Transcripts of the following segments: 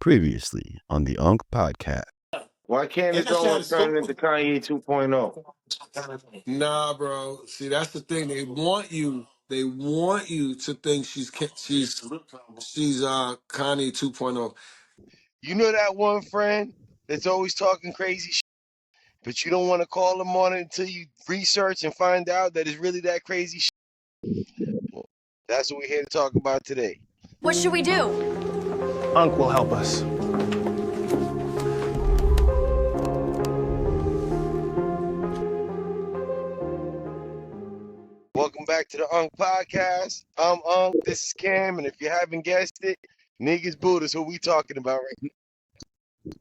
Previously on the Unk Podcast. Why Candace Owens turning into Kanye 2.0? Nah, bro. See, that's the thing. They want you to think she's Kanye 2.0. You know that one friend that's always talking crazy shit, but you don't want to call him on it until you research and find out that it's really that crazy shit? Well, that's what we're here to talk about today. What should we do? Unk will help us. Welcome back to the Unk Podcast. I'm Unk. This is Cam, and if you haven't guessed it, Negus Buddah is who we talking about right now.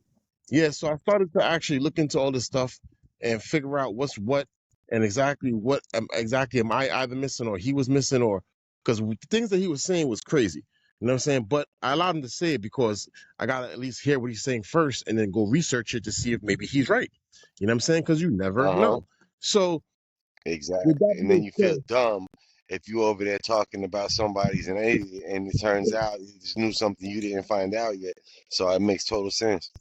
Yeah, so I started to actually look into all this stuff and figure out what's what and exactly what exactly am I either missing or he was missing, or because the things that he was saying was crazy. You know what I'm saying? But I allowed him to say it because I gotta at least hear what he's saying first and then go research it to see if maybe he's right. You know what I'm saying? Because you never know. So Exactly. with that And then being you feel said, dumb if you over there talking about somebody's an idiot and it turns out you just knew something you didn't find out yet. So it makes total sense.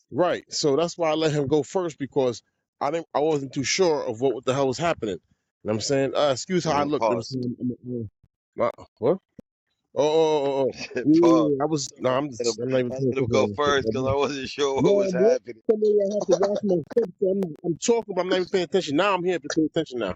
right. So that's why I let him go first, because I wasn't too sure of what the hell was happening. You know what I'm saying? Excuse how I look. You know Pause. what? Oh. Pause. Yeah, I was. No, I'm not even I paying let him go attention. first because I wasn't sure what No, was I'm what? happening. Somebody I have to watch my steps. So I'm talking, but I'm not even paying attention. Now I'm here to pay attention now.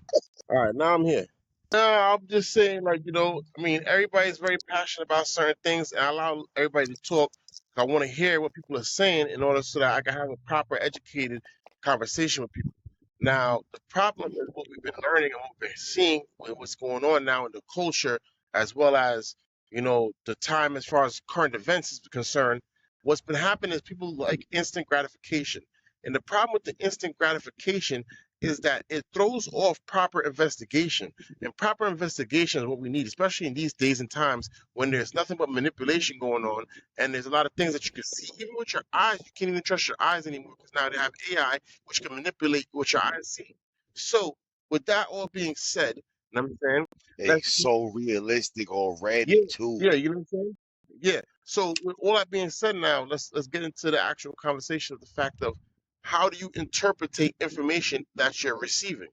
All right, now I'm here. I'm just saying, like, I mean, everybody's very passionate about certain things, and I allow everybody to talk. I want to hear what people are saying in order so that I can have a proper, educated conversation with people. Now, the problem is what we've been learning and what we've been seeing with what's going on now in the culture, as well as, the time as far as current events is concerned. What's been happening is people like instant gratification. And the problem with the instant gratification is that it throws off proper investigation. And proper investigation is what we need, especially in these days and times when there's nothing but manipulation going on, and there's a lot of things that you can see. Even with your eyes, you can't even trust your eyes anymore because now they have AI which can manipulate what your eyes see. So, with that all being said, you know what I'm saying? It's so realistic already, Yeah, too. you know what I'm saying? Yeah. So with all that being said, now let's get into the actual conversation of the fact of how do you interpretate information that you're receiving,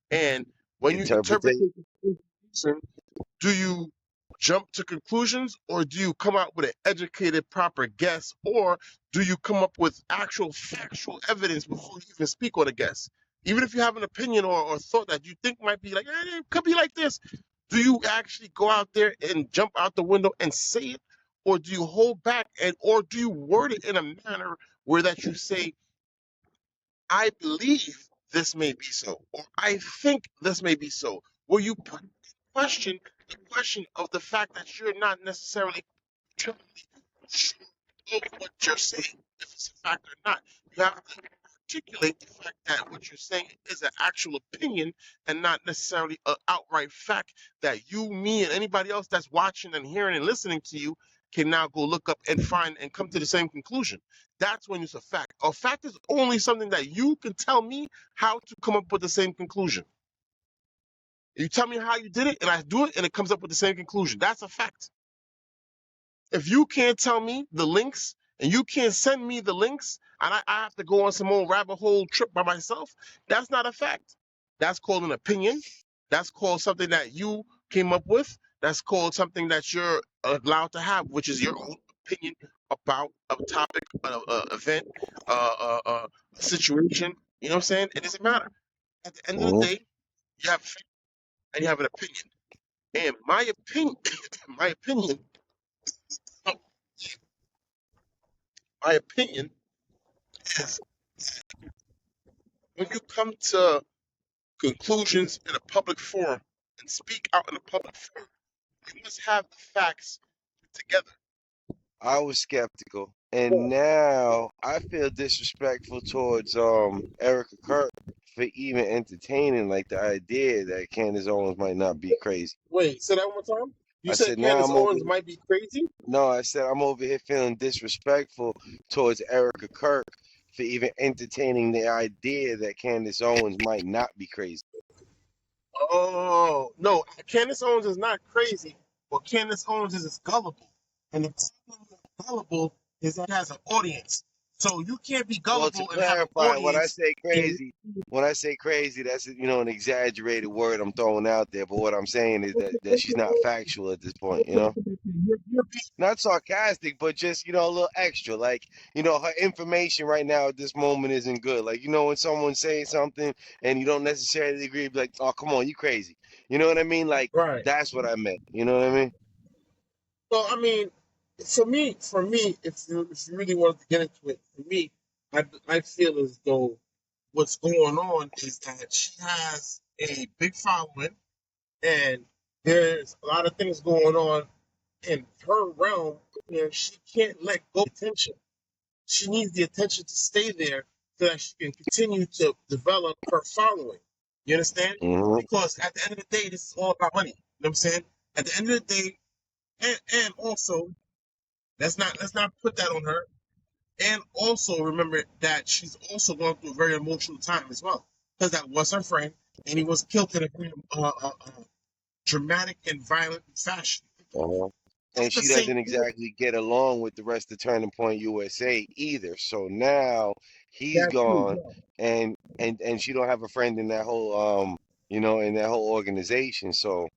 and when you interpret Interpretate. information, do you jump to conclusions, or do you come out with an educated, proper guess, or do you come up with actual factual evidence before you even speak on a guess? Even if you have an opinion or thought that you think might be like, it could be like this, do you actually go out there and jump out the window and say it, or do you hold back, or do you word it in a manner where that you say, I believe this may be so, or I think this may be so, where you put in question the question of the fact that you're not necessarily truly sure of what you're saying, if it's a fact or not. You have to articulate the fact that what you're saying is an actual opinion and not necessarily an outright fact that you, me, and anybody else that's watching and hearing and listening to you can now go look up and find and come to the same conclusion. That's when it's a fact. A fact is only something that you can tell me how to come up with the same conclusion. You tell me how you did it, and I do it, and it comes up with the same conclusion. That's a fact. If you can't tell me the links and you can't send me the links, and I have to go on some old rabbit hole trip by myself, that's not a fact. That's called an opinion. That's called something that you came up with. That's called something that you're allowed to have, which is your own opinion about a topic, event, a situation. You know what I'm saying? It doesn't matter. At the end of the Mhm. day, you have fact and you have an opinion. And my opinion, my opinion, my opinion is when you come to conclusions in a public forum and speak out in a public forum, you must have the facts together. I was skeptical. And now I feel disrespectful towards Erica Kirk for even entertaining like the idea that Candace Owens might not be crazy. Wait, say that one more time. You I said said now Candace I'm over Owens might be crazy? No, I said I'm over here feeling disrespectful towards Erica Kirk for even entertaining the idea that Candace Owens might not be crazy. Oh, no, Candace Owens is not crazy, but Candace Owens is gullible. And the problem with gullible is that it has an audience. So you can't be Well, to gullible and have an clarify, audience. when I say crazy, that's an exaggerated word I'm throwing out there. But what I'm saying is that she's not factual at this point. You're Not sarcastic, but just a little extra. Like her information right now at this moment isn't good. Like when someone's saying something and you don't necessarily agree, be like, oh, come on, you crazy. You know what I mean? Like right. that's what I meant. You know what I mean? Well, I mean, for me, if you really wanted to get into it, for me, I feel as though what's going on is that she has a big following, and there's a lot of things going on in her realm where she can't let go of attention. She needs the attention to stay there so that she can continue to develop her following. You understand? Hmm. Because at the end of the day, this is all about money. You know what I'm saying? At the end of the day, and also let's not put that on her. And also remember that she's also going through a very emotional time as well, because that was her friend, and he was killed in a very dramatic and violent fashion. Uh-huh. That's And the she same doesn't thing. exactly get along with the rest of Turning Point USA either. So now he's That's true. gone, and she don't have a friend in that whole organization. So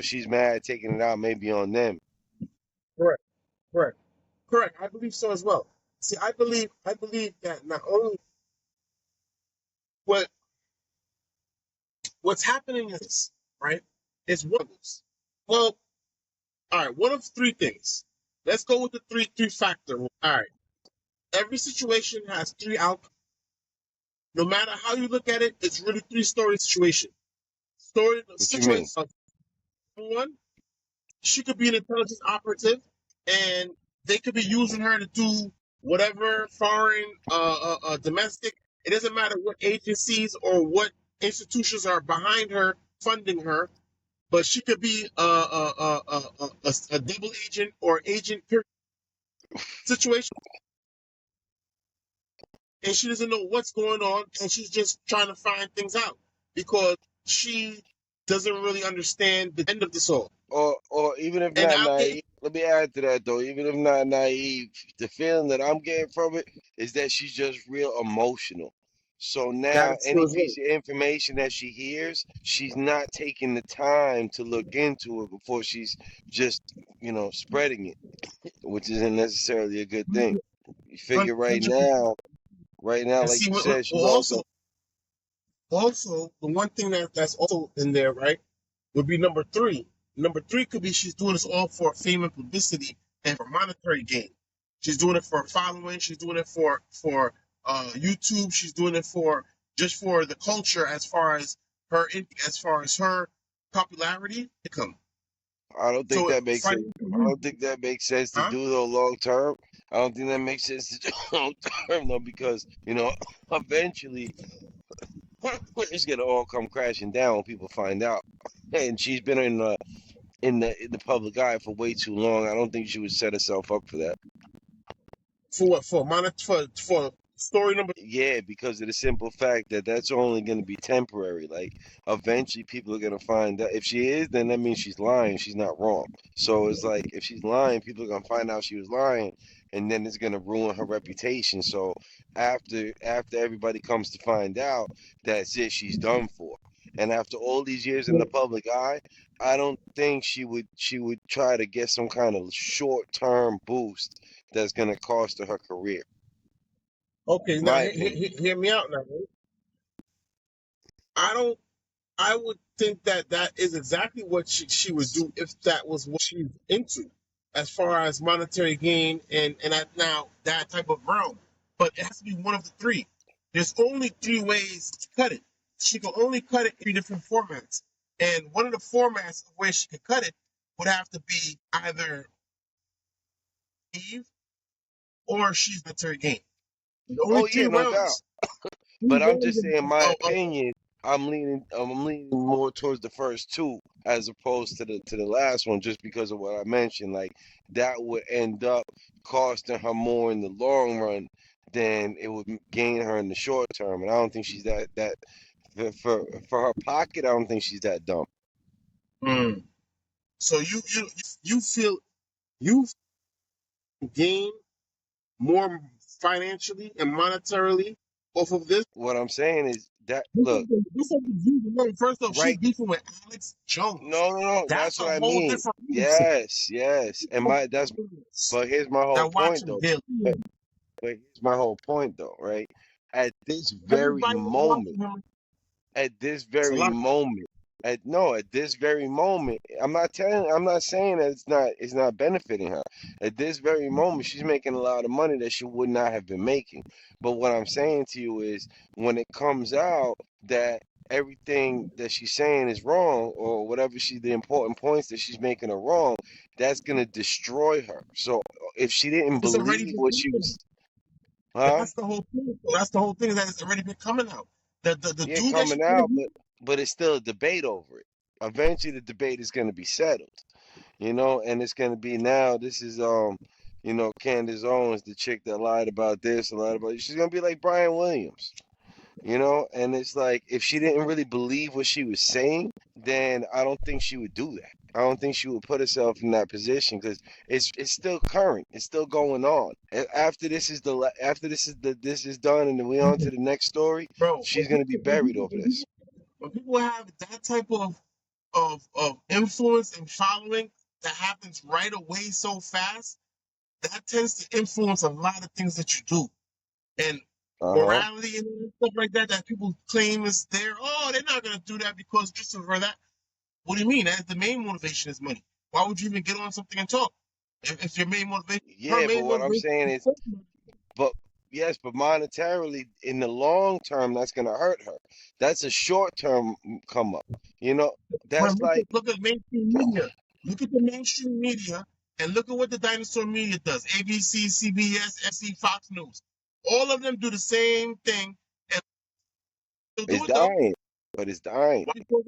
she's mad, taking it out maybe on them. Correct. Correct. Correct. I believe so as well. See, I believe that not only what what's happening is this, right? It's one of those. Well, all right. One of three things. Let's go with the three factor. All right. Every situation has three outcomes. No matter how you look at it, it's really three-story situation. Story What you mean? situation one, she could be an intelligence operative, and they could be using her to do whatever foreign, domestic. It doesn't matter what agencies or what institutions are behind her funding her, but she could be a double agent or agent situation, and she doesn't know what's going on, and she's just trying to find things out because she doesn't really understand the end of this all. Or even if And not I'll get naive, let me add to that though. Even if not naive, the feeling that I'm getting from it is that she's just real emotional. So now, that's true any as well. piece of information that she hears, she's not taking the time to look into it before she's just, spreading it, which isn't necessarily a good thing. You figure 100%. right now, And like see, you said, she's also. also the one thing that's also in there, right, would be number three. Number three could be she's doing this all for fame and publicity and for monetary gain. She's doing it for following. She's doing it for YouTube. She's doing it for just for the culture as far as her popularity income. I don't think So that makes sense. financial I reason, don't think that makes sense to huh? do though long term. I don't think that makes sense to do long term though because eventually it's gonna all come crashing down when people find out. And she's been in the public eye for way too long. I don't think she would set herself up for that. For what? For story number. Yeah, because of the simple fact that that's only going to be temporary. Like, eventually people are going to find out. If she is, then that means she's lying. She's not wrong. So it's like, if she's lying, people are going to find out she was lying, and then it's going to ruin her reputation. So after everybody comes to find out, that's it. She's done for. And after all these years in the public eye, I don't think she would try to get some kind of short-term boost that's going to cost her her career. Okay, now My opinion. hear me out now. I don't. I would think that that is exactly what she would do if that was what she's into, as far as monetary gain and now that type of realm. But it has to be one of the three. There's only three ways to cut it. She can only cut it in three different formats, and one of the formats of where she could cut it would have to be either Eve or she's monetary gain. The only Oh three yeah, no doubt. realms. Three But I'm realms just saying my of opinion. I'm leaning more towards the first two as opposed to the last one, just because of what I mentioned. Like that would end up costing her more in the long run than it would gain her in the short term. And I don't think she's that for her pocket. I don't think she's that dumb. Mm. So you feel you gain more financially and monetarily off of this. What I'm saying is that This look, is the view alone. First off, she's right? beefing with Alex Jones. No. That's That's a what I whole mean. different mindset. Yes. And but here's my whole That watch point him though. daily. But here's my whole point though, right? At this very Everybody that's moment, watching him, at this it's a very lot. moment, at this very moment, I'm not saying that it's not benefiting her. At this very moment, she's making a lot of money that she would not have been making. But what I'm saying to you is when it comes out that everything that she's saying is wrong, or whatever the important points that she's making are wrong, that's gonna destroy her. So if she didn't It's already believe been what she coming was, out. huh? That's the whole thing. That's the whole thing that it's already been coming out. The Yeah, dude that she coming out, interviewed, but it's still a debate over it. Eventually, the debate is going to be settled, and it's going to be now. This is Candace Owens, the chick that lied about this and lied about. She's going to be like Brian Williams, and it's like if she didn't really believe what she was saying, then I don't think she would do that. I don't think she would put herself in that position because it's still current. It's still going on. After this is done and then we on to the next story, bro. she's gonna be buried over this. When people have that type of influence and following that happens right away so fast, that tends to influence a lot of things that you do. And Uh-huh. morality and stuff like that people claim is there. Oh, they're not gonna do that because just for that. What do you mean? That's the main motivation is money. Why would you even get on something and talk? If your main motivation, her Yeah, but main what I'm motivation saying is is, but yes, but monetarily in the long term, that's gonna hurt her. That's a short term come up. You know, well, that's like, look at mainstream media. Look at the mainstream media and look at what the dinosaur media does. ABC, CBS, SC, Fox News. All of them do the same thing and they'll it's do it though. dying, but it's dying. Why?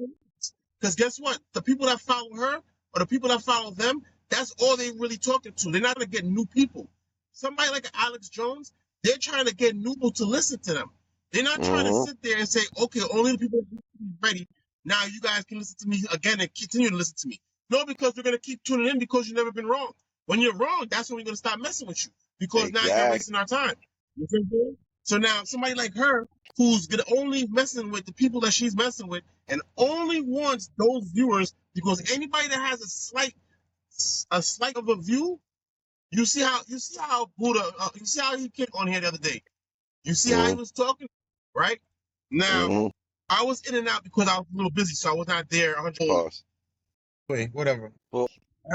Because guess what? The people that follow her or the people that follow them, that's all they really talking to. They're not going to get new people. Somebody like Alex Jones, they're trying to get new people to listen to them. They're not trying to Mm-hmm. sit there and say, okay, only the people that are ready. Now you guys can listen to me again and continue to listen to me. No, because we're going to keep tuning in because you've never been wrong. When you're wrong, that's when we're going to stop messing with you because now you're Exactly. wasting our time. You see what I'm saying? So now somebody like her, who's gonna only messing with the people that she's messing with, and only wants those viewers because anybody that has a slight of a view, you see how Buddha, you see how he kicked on here the other day. You see how he Mm-hmm. was talking, right? Now Mm-hmm. I was in and out because I was a little busy, so I was not there 100. Pause. Wait, whatever. Well,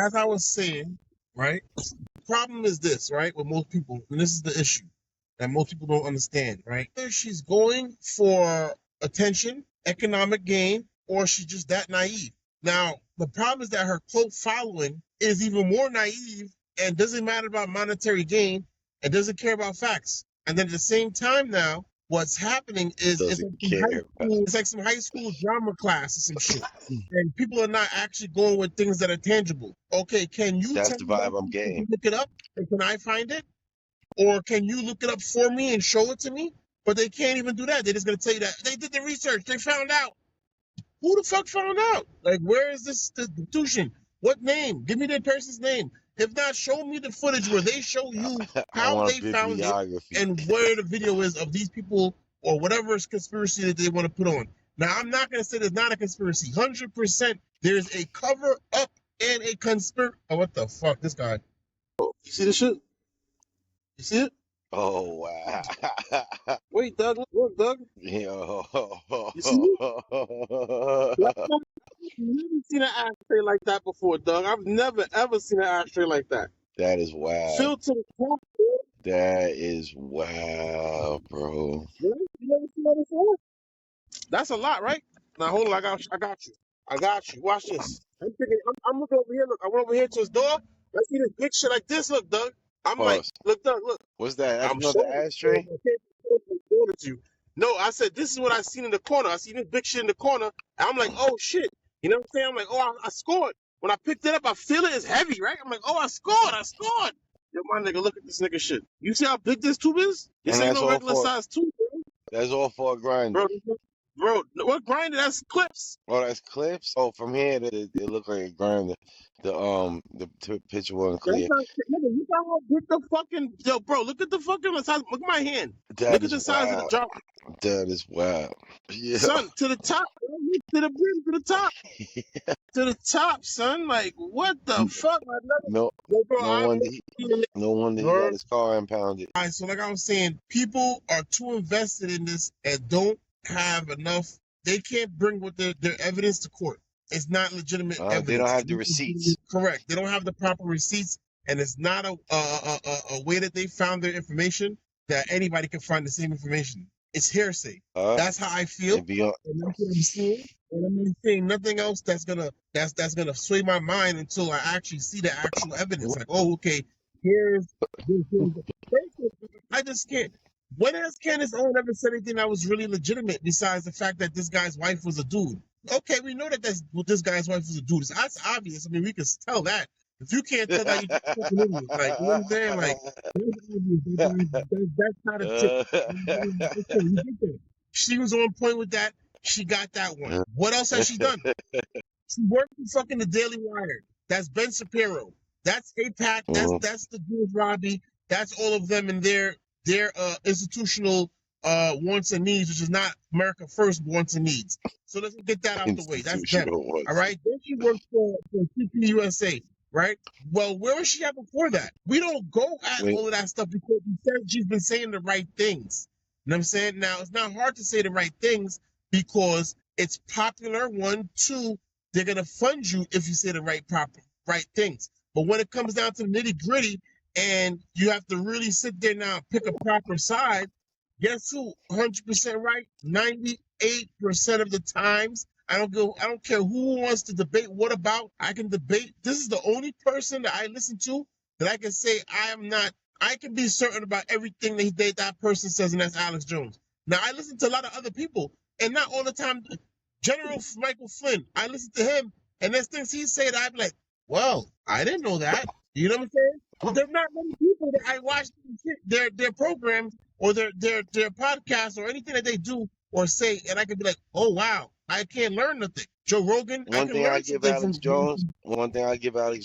As I was saying, right? The problem is this, right? With most people, and this is the issue that most people don't understand, right? Either she's going for attention, economic gain, or she's just that naive. Now, the problem is that her cult following is even more naive and doesn't matter about monetary gain and doesn't care about facts. And then at the same time now, what's happening is doesn't care. it's like some high school drama class or some shit. And people are not actually going with things that are tangible. Okay, can you That's tell the me that? vibe I'm Can getting. you look it up? And can I find it? Or can you look it up for me and show it to me? But they can't even do that. They're just gonna tell you that they did the research. They found out. Who the fuck found out? Like, where is this institution? What name? Give me that person's name. If not, show me the footage where they show you I how want they found it bibliography. and where the video is of these people or whatever conspiracy that they want to put on. Now, I'm not going to say there's not a conspiracy. 100% there's a cover up and a conspiracy. Oh, what the fuck? This guy. You see this shit? You see it? Oh wow. Wait, Doug. Look, Doug. Yo. You see it? I've never seen an ashtray like that before, Doug. I've never ever seen an ashtray like that. That is wild. Filled to the top, bro. That is wild, bro. Right? You never seen that before? That's a lot, right? Now hold on, I got you. I got you. Watch this. I'm looking over here. Look, I went over here to his door. I see this big shit like this. Look, Doug. I'm like, Pause. look, Doug, look. What's that? That's I'm another showing ashtray? you. No, I said this is what I seen in the corner. I seen this big shit in the corner. And I'm like, oh shit. You know what I'm saying? I'm like, oh, I scored. When I picked it up, I feel it is heavy, right? I'm like, oh, I scored. Yo, my nigga, look at this nigga shit. You see how big this tube is? This And ain't that's no all regular for size tube, bro. that's all for a grinder. Bro, Bro, what grinder? That's clips. Oh, that's clips. Oh, from here, it looked like a grinder. The picture wasn't That's clear. not, nigga, you got to get the fucking, yo, bro, look at the fucking size. Look at my hand. That Look at is the size of the wild. jar. That is wild. Yeah. Son, to the top, to the brim, to the top. To the top, son. Like, what the fuck? I never, No, yo, bro, no I'm wonder no wonder he got Word. his car impounded. All right, so like I was saying, people are too invested in this and don't have enough. They can't bring with their evidence to court. It's not legitimate They don't evidence. have It's the not receipts. correct. They don't have the proper receipts, and it's not a way that they found their information that anybody can find the same information. It's hearsay. That's how I feel, And beyond, and that's what I'm saying. And I'm not saying nothing else that's gonna sway my mind until I actually see the actual evidence. Like, oh, okay, here's this. I just can't. When has Candace Owens ever said anything that was really legitimate besides the fact that this guy's wife was a dude? Okay, we know that this guy's wife was a dude. That's obvious. I mean, we can tell that. If you can't tell that, you're just a fucking idiot. Like, you know what I'm saying? Like, that's obvious. That's not a tip. Okay, you get that. She was on point with that. She got that one. What else has she done? She worked in fucking the Daily Wire. That's Ben Shapiro. That's APAC. That's the Jewish Robbie. That's all of them in their institutional wants and needs, which is not America First wants and needs. So let's get that out the way. That's them. All right. Then she worked for CPUSA, right? Well, where was she at before that? We don't go at all of that stuff because she's been saying the right things. You know what I'm saying? Now, it's not hard to say the right things because it's popular. One, two, they're going to fund you if you say the right things. But when it comes down to the nitty gritty and you have to really sit there now and pick a proper side, guess who? 100% right. 98% of the times. I don't care who wants to debate. What about? I can debate. This is the only person that I listen to that I can say I can be certain about everything that person says, and that's Alex Jones. Now, I listen to a lot of other people, and not all the time. General Michael Flynn, I listen to him, and there's things he said, I'm like, well, I didn't know that. You know what I'm saying? But there's not many people that I watch their programs or their podcasts or anything that they do or say, and I can be like, oh, wow, I can't learn nothing. Joe Rogan, one thing I give Alex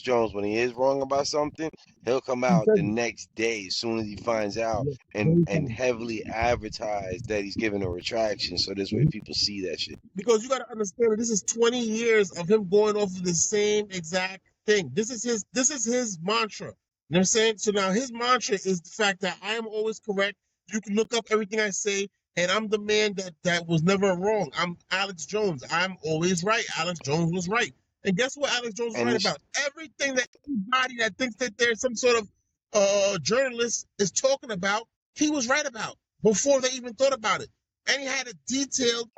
Jones, when he is wrong about something, he'll come out the next day as soon as he finds out and heavily advertise that he's giving a retraction. So this way people see that shit. Because you got to understand that this is 20 years of him going off of the same exact thing. This is his mantra. You know what I'm saying? So now his mantra is the fact that I am always correct. You can look up everything I say, and I'm the man that was never wrong. I'm Alex Jones. I'm always right. Alex Jones was right. And guess what Alex Jones was right about? Everything that anybody that thinks that there's some sort of journalist is talking about, he was right about before they even thought about it. And he had a detailed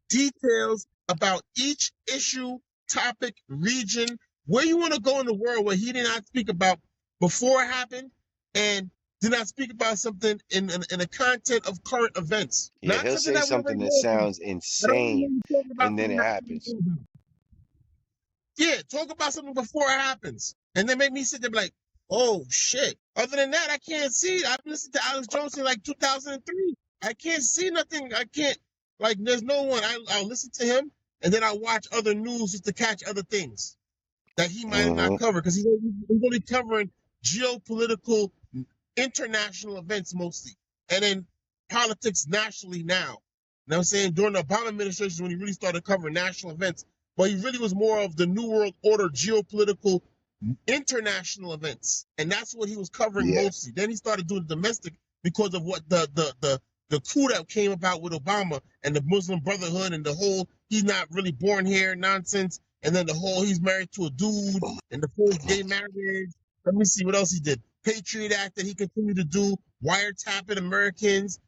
details about each issue, topic, region, where you want to go in the world where he did not speak about before it happened and did not speak about something in the content of current events. Yeah, not he'll say something that sounds insane, and then it happens. Yeah, talk about something before it happens. And then make me sit there and be like, oh, shit. Other than that, I can't see. I've listened to Alex Jones in like 2003. I can't see nothing. I can't, like, there's no one. I'll listen to him, and then I'll watch other news just to catch other things that he might have not covered, because he's only covering geopolitical, international events mostly, and then politics nationally now. You know what I'm saying? During the Obama administration, when he really started covering national events, but he really was more of the New World Order, geopolitical, international events, and that's what he was covering mostly. Then he started doing domestic because of what the coup that came about with Obama and the Muslim Brotherhood and the whole he's not really born here nonsense, and then the whole he's married to a dude and the forced gay marriage. Let me see what else he did. Patriot Act that he continued to do, wiretapping Americans,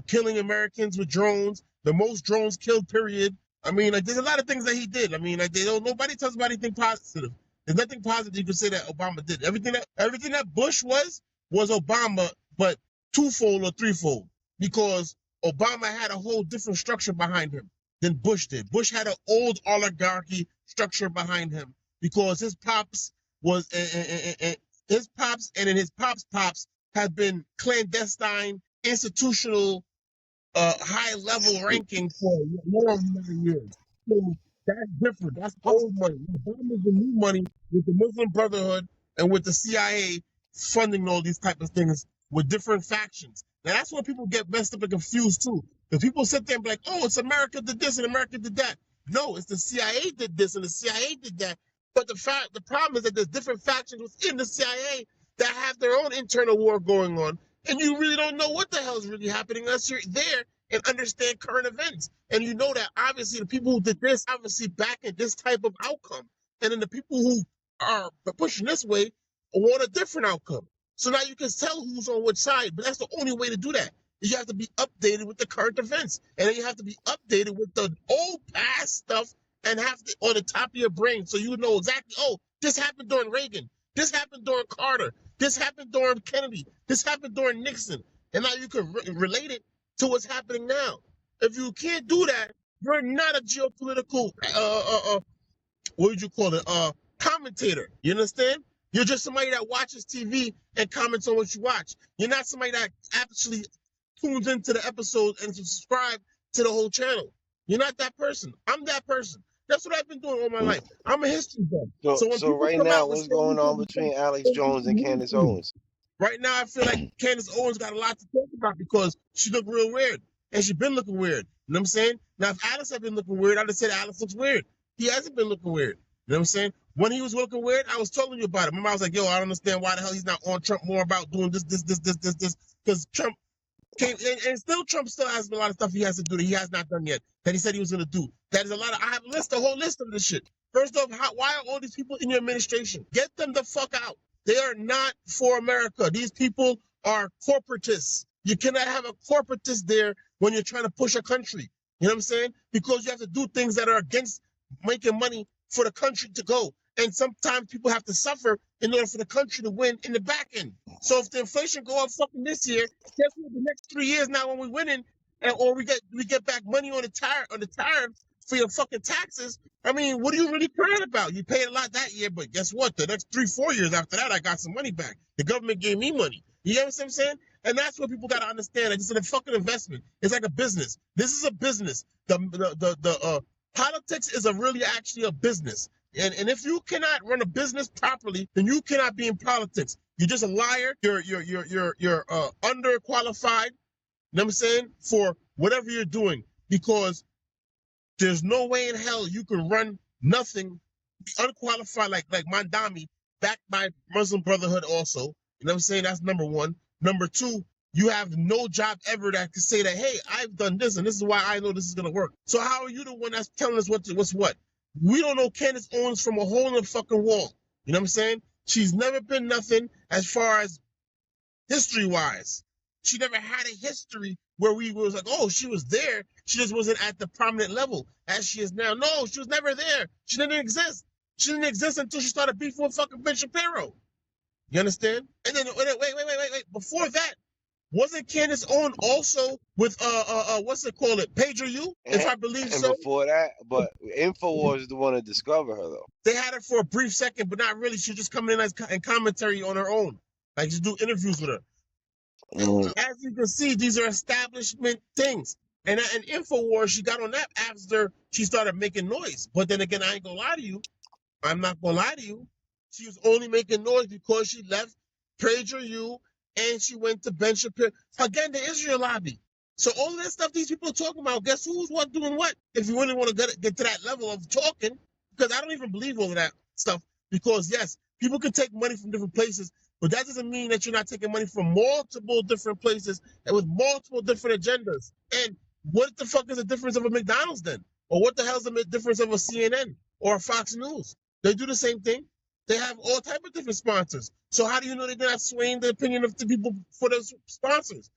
killing Americans with drones, the most drones killed, period. I mean, like, there's a lot of things that he did. I mean, like, nobody tells about anything positive. There's nothing positive you can say that Obama did. Everything that Bush was Obama, but twofold or threefold, because Obama had a whole different structure behind him than Bush did. Bush had an old oligarchy structure behind him because his pops was his pops and then his pops had been clandestine institutional high level ranking for a long amount of years. So that's different. That's old money. Obama is the new money with the Muslim Brotherhood and with the CIA funding all these type of things with different factions. Now that's where people get messed up and confused too. Because people sit there and be like, oh, it's America did this and America did that. No, it's the CIA did this and the CIA did that. But the problem is that there's different factions within the CIA that have their own internal war going on. And you really don't know what the hell is really happening unless you're there and understand current events. And you know that obviously the people who did this obviously back in this type of outcome. And then the people who are pushing this way want a different outcome. So now you can tell who's on which side, but that's the only way to do that. You have to be updated with the current events. And then you have to be updated with the old past stuff and have to on the top of your brain so you know exactly, oh, this happened during Reagan. This happened during Carter. This happened during Kennedy. This happened during Nixon. And now you can relate it to what's happening now. If you can't do that, you're not a geopolitical, what would you call it, commentator. You understand? You're just somebody that watches TV and comments on what you watch. You're not somebody that actually tunes into the episode and subscribe to the whole channel. You're not that person. I'm that person. That's what I've been doing all my life. I'm a history buff. So right now, what's going on between Alex Jones and Candace Owens? Right now, I feel like Candace Owens got a lot to talk about because she looked real weird. And she's been looking weird. You know what I'm saying? Now, if Alex had been looking weird, I'd have said Alex looks weird. He hasn't been looking weird. You know what I'm saying? When he was looking weird, I was telling you about it. Remember, I was like, yo, I don't understand why the hell he's not on Trump more about doing this. Because Trump came, and still Trump still has a lot of stuff he has to do that he has not done yet, that he said he was going to do. That is a lot of, I have a whole list of this shit. First off, why are all these people in your administration? Get them the fuck out. They are not for America. These people are corporatists. You cannot have a corporatist there when you're trying to push a country. You know what I'm saying? Because you have to do things that are against making money for the country to go. And sometimes people have to suffer in order for the country to win in the back end. So if the inflation go up fucking this year, guess what? The next 3 years now when we winning, or we get back money on the tariff for your fucking taxes. I mean, what are you really crying about? You paid a lot that year, but guess what? The next 3-4 years after that, I got some money back. The government gave me money. You know what I'm saying? And that's what people got to understand. It's a fucking investment. It's like a business. This is a business. The politics is really actually a business. And if you cannot run a business properly, then you cannot be in politics. You're just a liar. You're underqualified. You know what I'm saying? For whatever you're doing, because there's no way in hell you can run nothing, be unqualified like Mandami, backed by Muslim Brotherhood also. You know what I'm saying? That's number one. Number two, you have no job ever that can say that, hey, I've done this and this is why I know this is going to work. So how are you the one that's telling us what's what? We don't know Candace Owens from a hole in the fucking wall. You know what I'm saying? She's never been nothing as far as history-wise. She never had a history where we was like, oh, she was there. She just wasn't at the prominent level as she is now. No, she was never there. She didn't exist. She didn't exist until she started beefing with fucking Ben Shapiro. You understand? And then wait. Before that, wasn't Candace Owens also with what's it called? PagerU, if I believe so. And before that, but InfoWars is the one to discover her though. They had her for a brief second, but not really. She was just coming in and commentary on her own, like just do interviews with her. As you can see, these are establishment things. And InfoWars, she got on that after she started making noise. But then again, I ain't gonna lie to you. I'm not gonna lie to you. She was only making noise because she left PagerU and she went to Ben Shapiro. Again, the Israel lobby. So all of that stuff these people are talking about, guess who's what doing what? If you really want to get to that level of talking, because I don't even believe all of that stuff. Because yes, people can take money from different places, but that doesn't mean that you're not taking money from multiple different places and with multiple different agendas. And what the fuck is the difference of a McDonald's then? Or what the hell is the difference of a CNN or a Fox News? They do the same thing. They have all type of different sponsors. So how do you know they're not swaying the opinion of the people for those sponsors?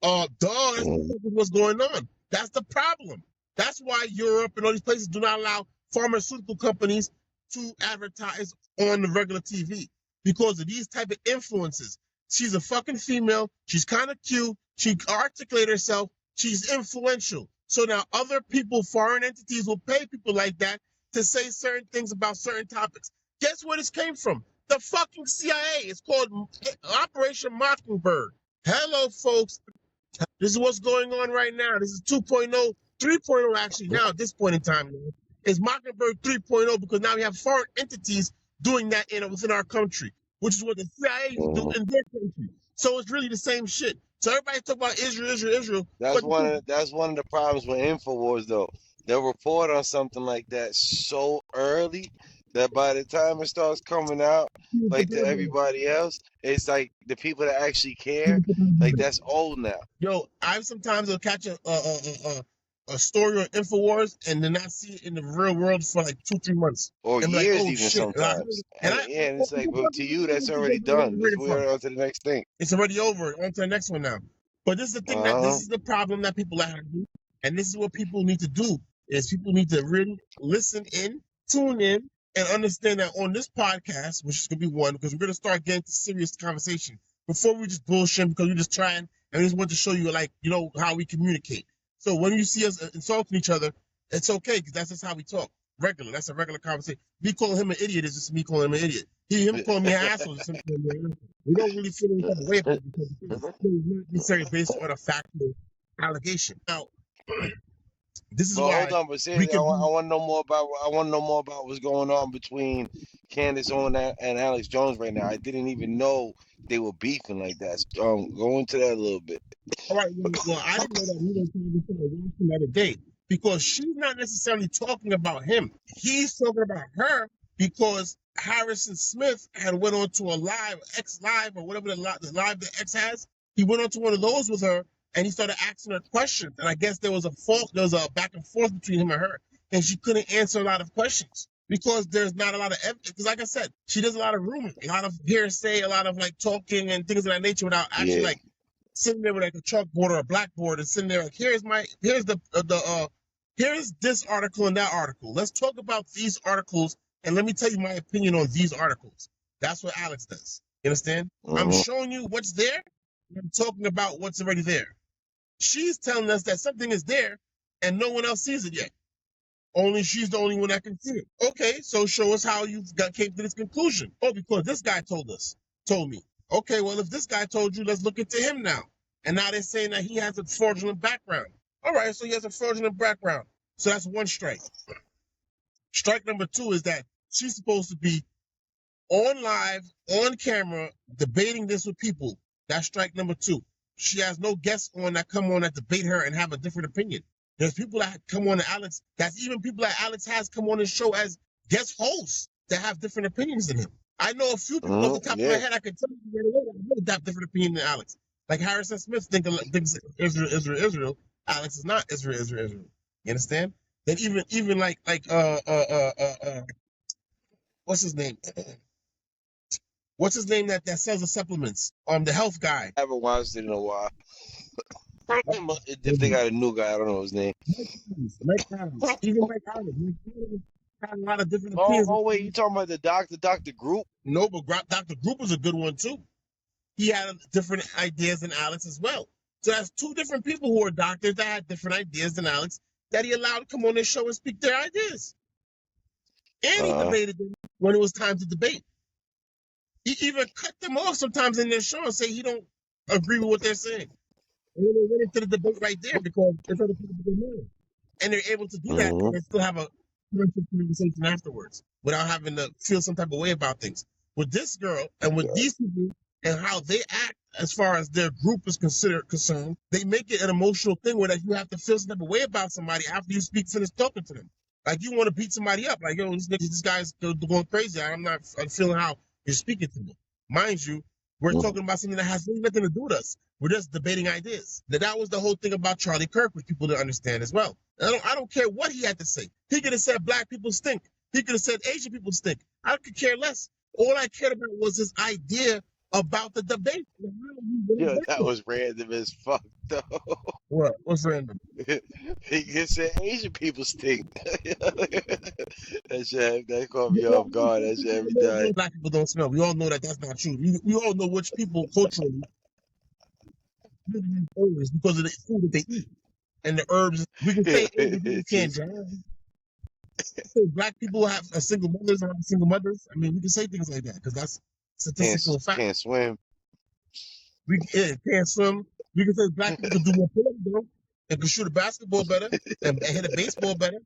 That's what's going on. That's the problem. That's why Europe and all these places do not allow pharmaceutical companies to advertise on the regular TV because of these type of influences. She's a fucking female. She's kind of cute. She articulates herself. She's influential. So now other people, foreign entities will pay people like that to say certain things about certain topics. Guess where this came from? The fucking CIA. It's called Operation Mockingbird. Hello, folks. This is what's going on right now. This is 2.0, 3.0 actually now at this point in time. It's Mockingbird 3.0 because now we have foreign entities doing that within our country, which is what the CIA used to do in their country. So it's really the same shit. So everybody talk about Israel, Israel. That's one of the problems with Infowars though. They'll report on something like that so early that by the time it starts coming out, like to everybody else, it's like the people that actually care, like that's old now. Yo, I sometimes will catch a story on Infowars and then not see it in the real world for like 2-3 months. Or and years like, oh, even shit. sometimes. And it's like, well, to you, that's already done. Let's move on to the next thing. It's already over. On to the next one now. But this is the thing that this is the problem that people have. And this is what people need to do is people need to really listen in, tune in, and understand that on this podcast, which is going to be one, because we're going to start getting to serious conversation before we just bullshit because we're just trying and we just want to show you like, you know, how we communicate. So when you see us insulting each other, it's okay because that's just how we talk. Regular. That's a regular conversation. Me calling him an idiot is just me calling him an idiot. Him calling me an asshole is simply an asshole. We don't really feel any type of way about it because it's not necessarily based on a factual allegation. Now, this is but why. Hold on, but seriously, I want to know more about. I want to know more about what's going on between Candace Owens and Alex Jones right now. I didn't even know they were beefing like that. Go into that a little bit. All right. Well, I didn't know that we were watching the other day because she's not necessarily talking about him. He's talking about her because Harrison Smith had went on to a live, X Live or whatever the live that X has. He went on to one of those with her. And he started asking her questions. And I guess there was a back and forth between him and her. And she couldn't answer a lot of questions because there's not a lot of evidence. Because like I said, she does a lot of rumors, a lot of hearsay, a lot of like talking and things of that nature without actually like sitting there with like a chalkboard or a blackboard and sitting there like, here's this article and that article. Let's talk about these articles and let me tell you my opinion on these articles. That's what Alex does. You understand? I'm showing you what's there. I'm talking about what's already there. She's telling us that something is there and no one else sees it yet. Only she's the only one that can see it. Okay, so show us how you came to this conclusion. Oh, because this guy told me. Okay, well, if this guy told you, let's look into him now. And now they're saying that he has a fraudulent background. All right, so he has a fraudulent background. So that's one strike. Strike number 2 is that she's supposed to be on live, on camera, debating this with people. That's strike number 2. She has no guests on that come on that debate her and have a different opinion. There's people that come on to Alex, that's even people that Alex has come on his show as guest hosts that have different opinions than him. I know a few people off the top of my head I can tell you right away that have different opinion than Alex. Like Harrison Smith thinks Israel. Alex is not Israel. You understand? Then even like what's his name? What's his name that sells the supplements? The health guy. I haven't watched it in a while. If they got a new guy, I don't know his name. Mike Adams. Even Mike Adams. Had a lot of different opinions. Oh, wait, you talking about the Dr. Group? No, but Dr. Group was a good one too. He had different ideas than Alex as well. So that's 2 different people who are doctors that had different ideas than Alex that he allowed to come on his show and speak their ideas. And he debated them when it was time to debate. He even cut them off sometimes in their show and say he don't agree with what they're saying. And then they went into the debate right there because it's other people to know. And they're able to do that and they still have a conversation afterwards without having to feel some type of way about things. With this girl and with these people and how they act as far as their group is concerned, they make it an emotional thing where that you have to feel some type of way about somebody after you finish talking to them. Like you want to beat somebody up. Like, yo, this guy's going crazy. I'm feeling how you're speaking to me. Mind you, we're talking about something that has nothing to do with us. We're just debating ideas. That was the whole thing about Charlie Kirk, which people didn't understand as well. I don't care what he had to say. He could have said black people stink. He could have said Asian people stink. I could care less. All I cared about was his idea about the debate. Yeah, that was random as fuck, though. What? What's random? He just said Asian people stink. That caught me off guard. That shit every time. Black people don't smell. We all know that that's not true. We all know which people culturally odors because of the food that they eat and the herbs. We can say we can't drown. So black people have single mothers and single mothers. I mean, we can say things like that because that's statistical fact. Can't swim. We can't swim. You can say black people can do more pull-ups, though, and can shoot a basketball better, and hit a baseball better,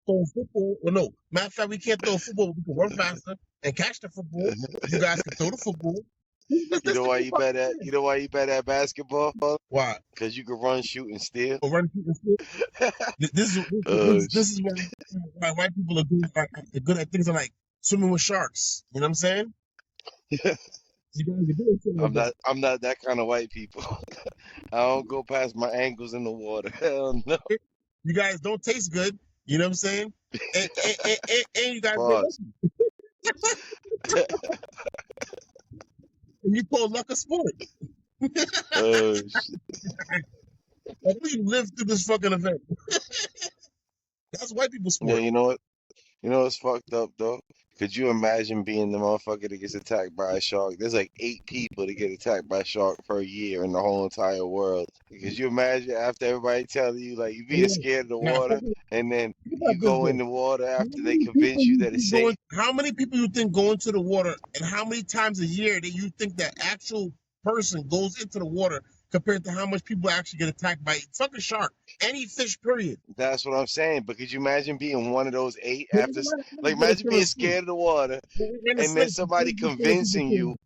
throw a football. Well, no. Matter of fact, we can't throw a football, but we can run faster and catch the football. You guys can throw the football. You know why you bet at? You know why you bet at basketball? Why? Because you can run, shoot, and steal. Or run, shoot, and steal? This is why white people are good at things like swimming with sharks. You know what I'm saying? You guys are doing something like that. I'm not that kind of white people. I don't go past my ankles in the water. Hell no. You guys don't taste good. You know what I'm saying? And you guys Pause. and you call luck a sport. Oh shit. Like we lived through this fucking event. That's white people Yeah, sport. you know what? You know what's fucked up though? Could you imagine being the motherfucker that gets attacked by a shark? There's like 8 people that get attacked by a shark per year in the whole entire world. Could you imagine after everybody telling you like you being scared of the water, and then you go in the water after they convince you that it's safe? How many people you think go into the water, and how many times a year that you think that actual person goes into the water compared to how much people actually get attacked by fucking shark? Any fish, period. That's what I'm saying. But could you imagine being one of those 8 after, like, imagine being scared of the water, and then somebody convincing you,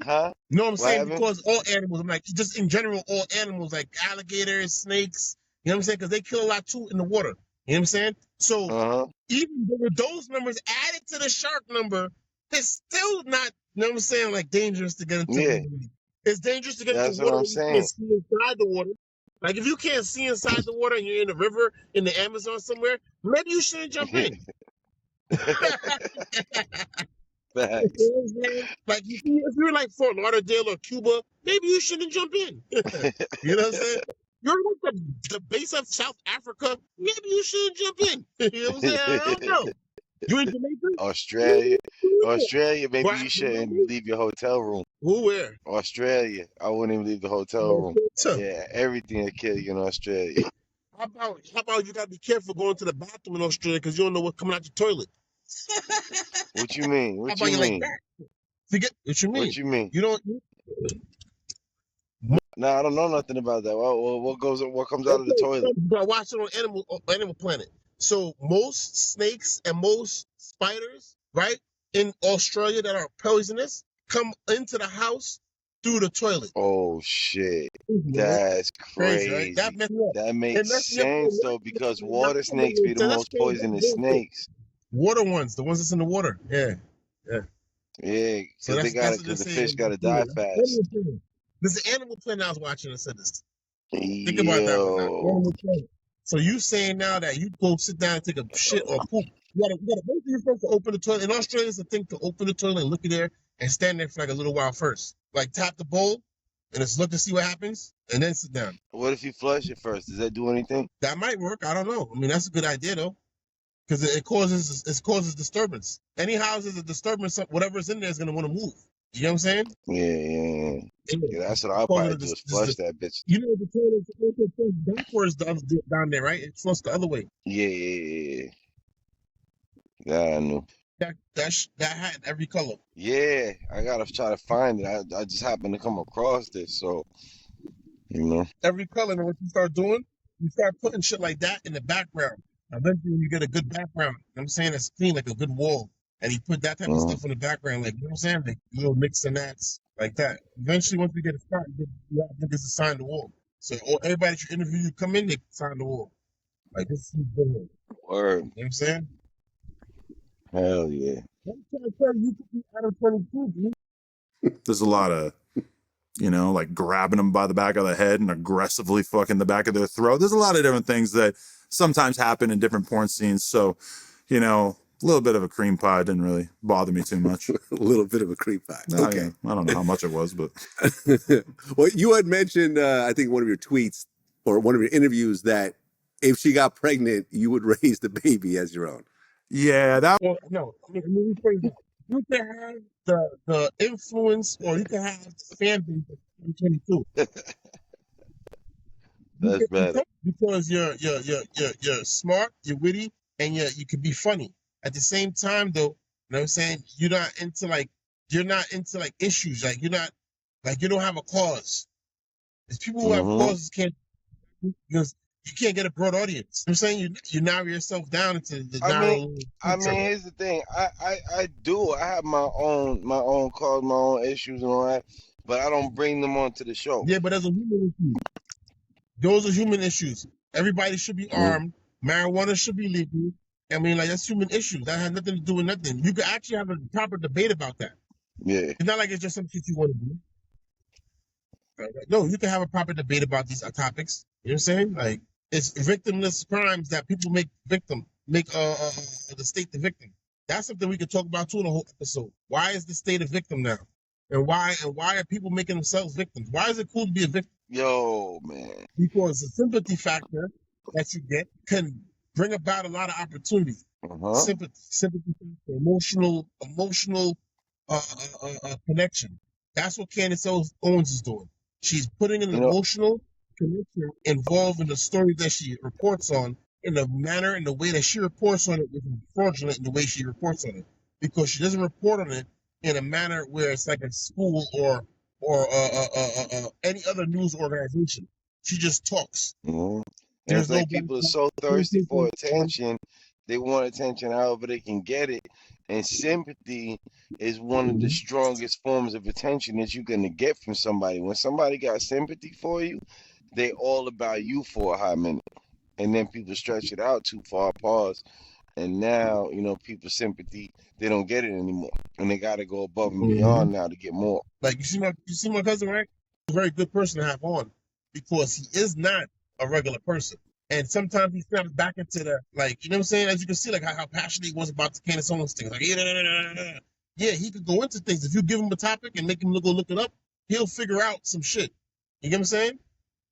huh? You know what I'm saying? happened? Because all animals, I'm like, just in general, all animals, like alligators, snakes, you know what I'm saying? Because they kill a lot too in the water. You know what I'm saying? So even though those numbers added to the shark number, it's still not, you know what I'm saying, like dangerous to get into the water. It's dangerous to get into the water when you can't see inside the water. Like if you can't see inside the water and you're in the river, in the Amazon somewhere, maybe you shouldn't jump in. Facts. Like if you're like Fort Lauderdale or Cuba, maybe you shouldn't jump in. You know what I'm saying? You're like the base of South Africa, maybe you shouldn't jump in. You know what I'm saying? I don't know. You in Jamaica? Australia, maybe you shouldn't leave your hotel room. Where? Australia, I wouldn't even leave the hotel room. Yeah, everything will kill you in Australia. How about you gotta be careful going to the bathroom in Australia because you don't know what's coming out your toilet. What you mean? What How you about mean? you like that? Forget what you mean. What you mean? You don't. Nah, I don't know nothing about that. What comes out of the toilet? But watch it on Animal Planet. So most snakes and most spiders, right, in Australia that are poisonous, come into the house through the toilet. Oh shit, that's crazy. Right? That makes sense though, because water snakes be the most poisonous snakes. Water ones, the ones that's in the water. Yeah. Yeah, because the fish gotta die fast. This is Animal Planet I was watching and said this. Think about that one now. Animal Planet. So you saying now that you go sit down and take a shit or poop, you gotta basically you're supposed to open the toilet. In Australia, it's a thing to open the toilet and look in there and stand there for like a little while first. Like tap the bowl and just look to see what happens and then sit down. What if you flush it first? Does that do anything? That might work. I don't know. I mean, that's a good idea though. Because it causes disturbance. Any house is a disturbance, whatever's in there is gonna want to move. You know what I'm saying? Yeah, that's what I'll probably do is flush that bitch. You know the toilet also flush backwards down there, right? It flushes the other way. Yeah. I knew. That had every color. Yeah, I gotta try to find it. I just happened to come across this, so you know. Every color, and what you start doing, you start putting shit like that in the background. Eventually, you get a good background. You know what I'm saying? It's clean, like a good wall. And you put that type of stuff in the background, like, you know what I'm saying? Like little mix and mats, like that. Eventually, once we get a start, you have niggas to sign the wall. So everybody that you interview, you come in, they sign the wall. Like, this is good. Word. You know what I'm saying? Hell yeah. I'm trying to tell you, you could be out of 22, dude. There's a lot of, like grabbing them by the back of the head and aggressively fucking the back of their throat. There's a lot of different things that sometimes happen in different porn scenes. So, a little bit of a cream pie didn't really bother me too much. A little bit of a cream pie. Okay. I don't know how much it was, but. Well, you had mentioned, I think one of your tweets or one of your interviews that if she got pregnant, you would raise the baby as your own. Yeah, that. Well, no, I mean, you can have the influence, or you can have the fan base of 22. That's better because you're smart, you're witty, and you can be funny. At the same time, though, you know what I'm saying? You're not into like issues. Like you're not like you don't have a cause. There's people who have causes can't because you can't get a broad audience. I'm saying you narrow yourself down into the narrow. I mean, here's the thing. I have my own cause, my own issues and all that, but I don't bring them onto the show. Yeah, but as a human issue, those are human issues. Everybody should be armed. Marijuana should be legal. I mean, like, that's human issues. That has nothing to do with nothing. You could actually have a proper debate about that. Yeah. It's not like it's just some shit you want to do. No, you can have a proper debate about these topics. You know what I'm saying? Like, it's victimless crimes that people make the state the victim. That's something we could talk about too in a whole episode. Why is the state a victim now? And why are people making themselves victims? Why is it cool to be a victim? Yo, man. Because the sympathy factor that you get can bring about a lot of opportunity. Sympathy factor, emotional connection. That's what Candace Owens is doing. She's putting an emotional connection involved in the story that she reports on in the manner and the way that she reports on it, which is fraudulent in the way she reports on it, because she doesn't report on it in a manner where it's like a school or any other news organization. She just talks. And it's like people are so thirsty for attention. They want attention however they can get it. And sympathy is one of the strongest forms of attention that you're going to get from somebody. When somebody got sympathy for you, they all about you for a hot minute. And then people stretch it out too far, pause. And now, people's sympathy, they don't get it anymore. And they got to go above and beyond now to get more. Like, you see my cousin, right? He's a very good person to have on because he is not a regular person. And sometimes he snaps back into the, like, you know what I'm saying? As you can see, like, how passionate he was about the Candace Owens thing. Like, yeah, he could go into things. If you give him a topic and make him go look it up, he'll figure out some shit. You get what I'm saying?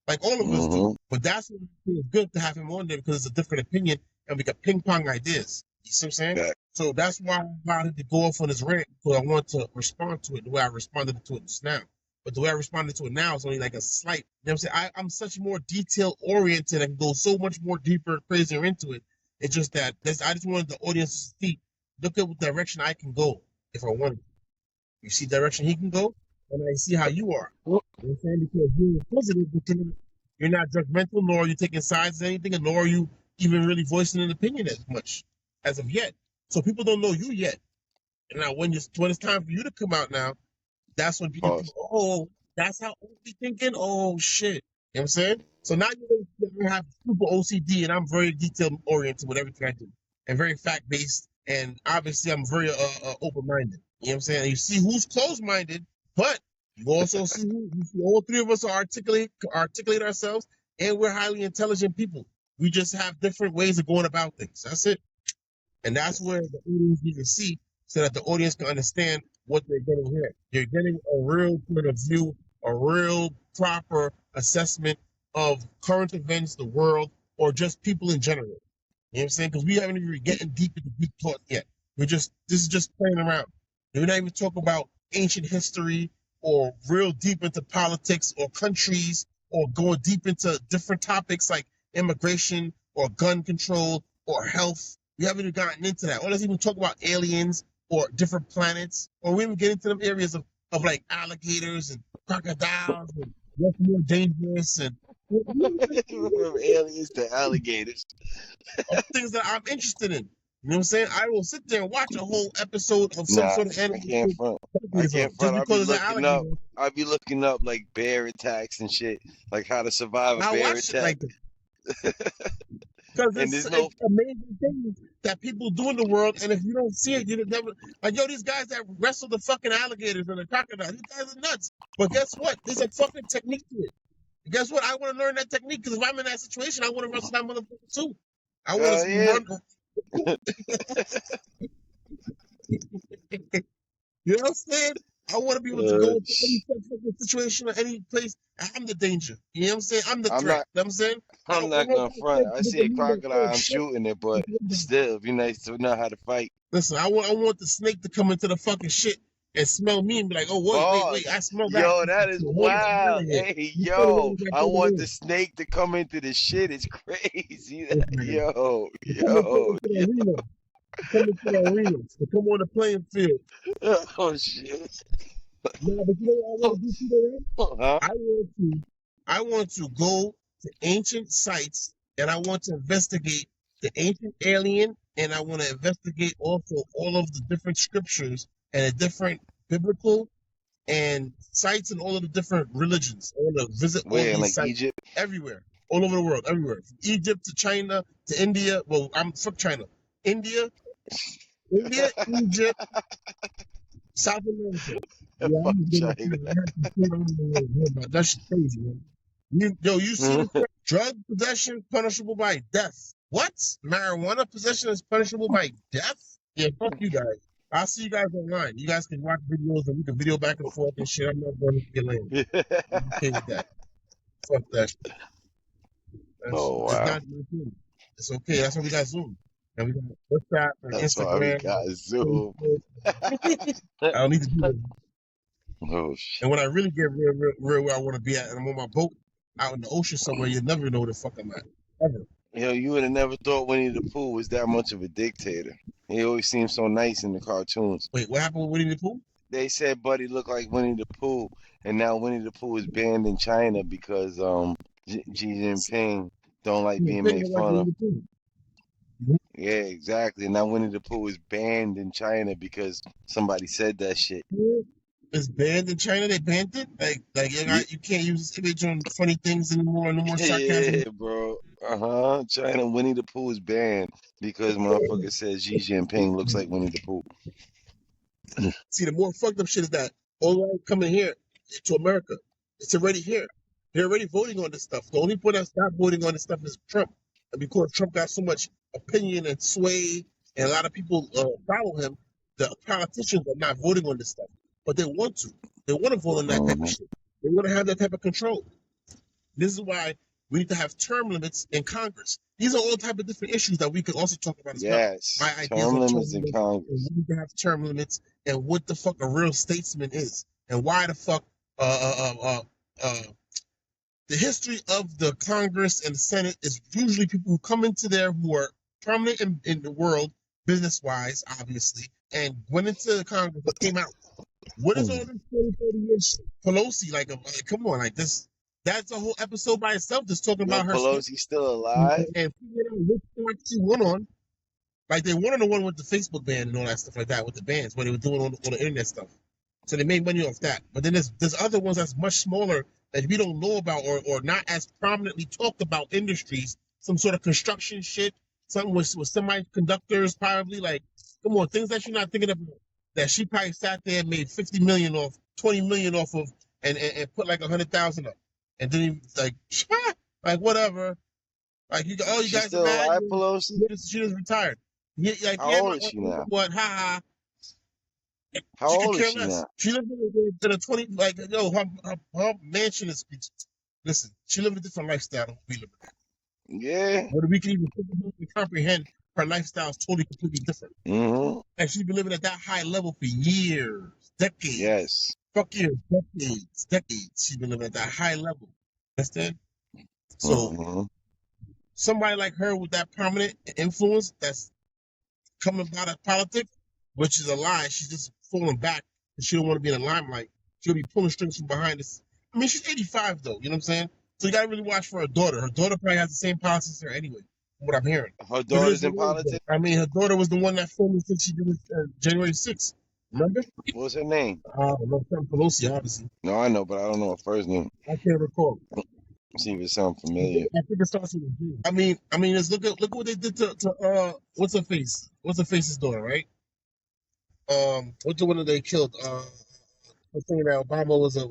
Like all of us do. But that's what it's good to have him on there because it's a different opinion and we can ping pong ideas. You see what I'm saying? Yeah. So that's why I wanted to go off on this rant because I want to respond to it the way I responded to it just now. But the way I responded to it now is only like a slight, you know what I'm saying? I'm such more detail oriented and go so much more deeper and crazier into it. It's just that I just wanted the audience to see, look at what direction I can go if I wanted to. You see direction he can go, and I see how you are. You know what I'm saying? Because you're positive, but you're not judgmental, nor are you taking sides of anything, and nor are you even really voicing an opinion as much as of yet. So people don't know you yet. And now when it's time for you to come out now, that's when people, that's how OC thinking? Oh, shit. You know what I'm saying? So now you have super OCD, and I'm very detail-oriented with everything I do. And very fact-based, and obviously I'm very open-minded. You know what I'm saying? And you see who's closed-minded, but you also see all three of us are articulate ourselves, and we're highly intelligent people. We just have different ways of going about things. That's it. And that's where the audience needs to see so that the audience can understand what they're getting here. You're getting a real point of view, a real proper assessment of current events, the world, or just people in general. You know what I'm saying? Because we haven't even getting deep into deep thought yet. This is just playing around. We're not even talking about ancient history or real deep into politics or countries or going deep into different topics like immigration or gun control or health. We haven't even gotten into that. Or let's even talk about aliens or different planets. Or we even get into them areas of like alligators and crocodiles and what's more dangerous and from aliens to alligators. Things that I'm interested in. You know what I'm saying? I will sit there and watch a whole episode of some sort of animal. I can't front. I'll be looking up like bear attacks and shit, like how to survive a bear attack. Because it's amazing things that people do in the world, and if you don't see it, you never. Like, yo, these guys that wrestle the fucking alligators and the crocodiles, these guys are nuts. But guess what? There's a fucking technique to it. And guess what? I want to learn that technique because if I'm in that situation, I want to wrestle that motherfucker too. I want to run. You know what I'm saying? I want to be able to go into any fucking situation or any place. I'm the danger. You know what I'm saying? I'm the threat. You know what I'm saying? I'm not going to front. I see a crocodile, I'm shooting it, but still, it'd be nice to know how to fight. Listen, I want the snake to come into the fucking shit and smell me and be like, oh, wait, I smell that. Yo, that is wild. Hey, yo, I want the snake to come into the shit. It's crazy. Yo. Come into the arenas, to come on the playing field. Oh, shit. Nah, but you know what I want to do today? I want to I want to go to ancient sites and I want to investigate the ancient alien, and I want to investigate also all of the different scriptures and the different biblical and sites and all of the different religions. I want to visit all Where, in these like sites Egypt? everywhere, all over the world, everywhere. From Egypt to China to India. Well, I'm from China. India, Egypt, South America. Yeah, Fuck I'm gonna China. I have to put on the road, but that shit crazy, man. You see this shit? Drug possession punishable by death. What? Marijuana possession is punishable by death? Yeah, fuck you guys. I'll see you guys online. You guys can watch videos and we can video back and forth and shit. I'm not going to get in. I'm okay with that. Fuck that shit. Oh, It's wow. not my thing. It's okay. That's why we got Zoom. And we got WhatsApp and That's why we Instagram. got Zoom. I don't need to do that. Oh, shit. And when I really get real where I want to be at, and I'm on my boat out in the ocean somewhere, you never know where the fuck I'm at. Ever. Yo, you would have never thought Winnie the Pooh was that much of a dictator. He always seemed so nice in the cartoons. Wait, what happened with Winnie the Pooh? They said Buddy looked like Winnie the Pooh, and now Winnie the Pooh is banned in China because Xi Jinping don't like being made fun of. Yeah, exactly. Now Winnie the Pooh is banned in China because somebody said that shit. It's banned in China. They banned it. Like you can't use this image on funny things anymore. No more sarcasm. Yeah, bro. China, Winnie the Pooh is banned because motherfucker says Xi Jinping looks like Winnie the Pooh. See, the more fucked up shit is that all right coming here to America. It's already here. They're already voting on this stuff. The only point I stopped voting on this stuff is Trump. And because Trump got so much opinion and sway, and a lot of people follow him, the politicians are not voting on this stuff. But they want to. They want to vote on that type of shit. They want to have that type of control. This is why we need to have term limits in Congress. These are all type of different issues that we could also talk about as well. Yes, My ideas term on limits in Congress. and we need to have term limits and what the fuck a real statesman is and why the fuck the history of the Congress and the Senate is usually people who come into there who are prominent in the world, business wise, obviously, and went into the Congress but came out. What is all this 20, 30 years? Pelosi, like, come on, like this. That's a whole episode by itself just talking Yo, about her. Pelosi's still alive? And figuring out which part she went on. Like, they went on the one with the Facebook ban and all that stuff like that, with the bans, what they were doing on the internet stuff. So they made money off that. But then there's other ones that's much smaller that we don't know about or not as prominently talked about industries. Some sort of construction shit, something with semiconductors, probably. Like, come on, things that you're not thinking about. That she probably sat there and made 50 million off, 20 million off of, and put like 100,000 up, and then like whatever, like you She's guys still are mad. alive, Pelosi? She just retired. Like, How old is she now? What? Ha ha. How She could old care is she less. now? She lived in a 20 like yo her mansion is. Listen, she lived a different lifestyle than we live in. Yeah. Whether we can even think about and comprehend her lifestyle is totally completely different. Mm-hmm. And she's been living at that high level for years, decades. Yes. Fuck years, decades. She's been living at that high level. Understand? So somebody like her with that prominent influence that's coming out of politics, which is a lie. She's just falling back and she don't want to be in the limelight. She'll be pulling strings from behind us. I mean, she's 85 though. You know what I'm saying? So you gotta really watch for her daughter. Her daughter probably has the same politics as her anyway. From what I'm hearing. Her daughter's in politics? I mean, her daughter was the one that filmed it since she did it January 6th. Remember? What's her name? No, Pelosi, obviously. No, I know, but I don't know her first name. I can't recall. See if it sounds familiar. I think it starts with a G. I mean, let's look what they did to what's her face? What's her face's daughter, right? What's the one that they killed? I'm thinking that Obama was a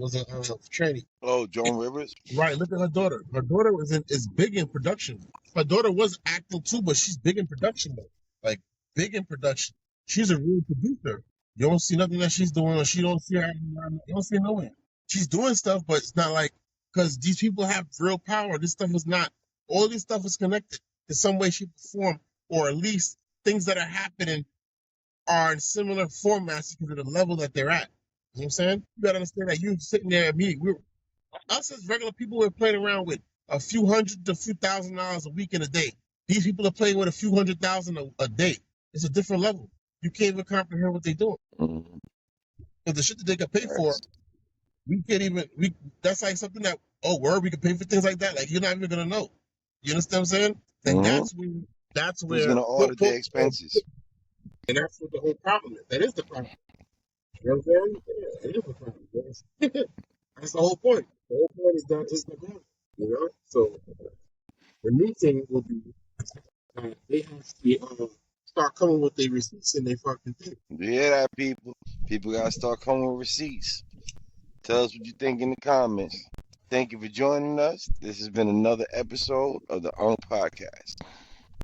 tranny. Oh, Joan Rivers? Right. Look at her daughter. Her daughter is big in production. Her daughter was acting too, but she's big in production though. Like big in production. She's a real producer. You don't see nothing that she's doing, or she don't see her. You don't see her nowhere. She's doing stuff, but it's not like because these people have real power. This stuff is not. All this stuff is connected in some way, shape, or form, or at least things that are happening are in similar formats because of the level that they're at. You know what I'm saying? You gotta understand that you sitting there and me, us as regular people, we're playing around with a few $100 to a few $1,000s a week in a day. These people are playing with a few $100,000 a day. It's a different level. You can't even comprehend what they're doing. Because the shit that they get paid for, we can't even. That's like something that oh, word, we can pay for things like that. Like, you're not even gonna know. You understand what I'm saying? And Mm-hmm. that's Who's where gonna audit their expenses? and that's what the whole problem is. That is the problem. You know what I'm saying? Yeah, it is the problem. Yes. That's the whole point. The whole point is that it's the problem. You know? So the new thing will be they have to start coming with their receipts and their fucking thing. You hear that, people? People gotta start coming with receipts. Tell us what you think in the comments. Thank you for joining us. This has been another episode of the Podcast.